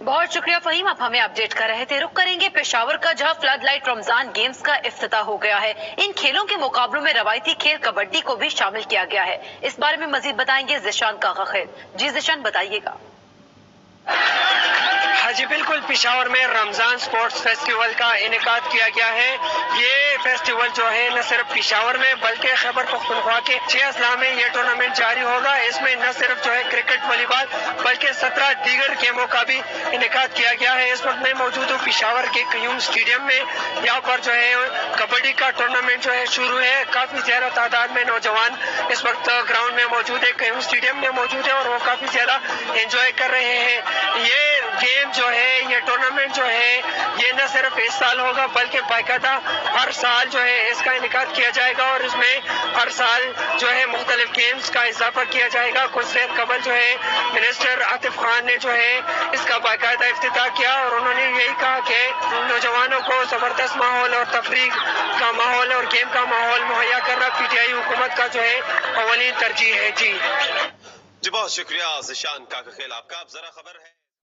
बहुत शुक्रिया फहीम, आप हमें अपडेट कर रहे थे। रुक करेंगे पेशावर का, जहां फ्लड लाइट रमजान गेम्स का इफ्तिताह हो गया है। इन खेलों के मुकाबलों में रवायती खेल कबड्डी को भी शामिल किया गया है। इस बारे में मजीद बताएंगे जिशान काका खैर। जी जिशान, बताइएगा। हाँ जी बिल्कुल, पेशावर में रमजान स्पोर्ट्स फेस्टिवल का इनेकाद किया गया है। ये फेस्टिवल जो है न सिर्फ पेशावर में बल्कि खैबर पख्तूनख्वा के 6 अजला में ये टूर्नामेंट जारी होगा। इसमें न सिर्फ जो है क्रिकेट, वॉलीबॉल बल्कि 17 दीगर गेमों का भी इनेकाद किया गया है। इस वक्त मैं मौजूद हूँ पेशावर के क्यूम स्टेडियम में। यहाँ पर जो है कबड्डी का टूर्नामेंट जो है शुरू है। काफी ज्यादा तादाद में नौजवान इस वक्त ग्राउंड में मौजूद है, क्यूम स्टेडियम में मौजूद है और वो काफी ज्यादा एंजॉय कर रहे हैं। ये गेम जो है, ये टूर्नामेंट जो है, ये न सिर्फ इस साल होगा बल्कि बाकायदा हर साल जो है इसका इनेकाद किया जाएगा और इसमें हर साल जो है मुख्तलिफ गेम्स का इजाफा किया जाएगा। कुछ देर कबल जो है मिनिस्टर आतिफ खान ने जो है इसका बाकायदा इफ्तिताह किया और उन्होंने यही कहा कि नौजवानों को जबरदस्त माहौल और तफरीक का माहौल और गेम का माहौल मुहैया करना पीटीआई हुकूमत का जो है अवलीन तरजीह है। जी बहुत शुक्रिया जिशान काका खेल आपका। अब जरा खबर है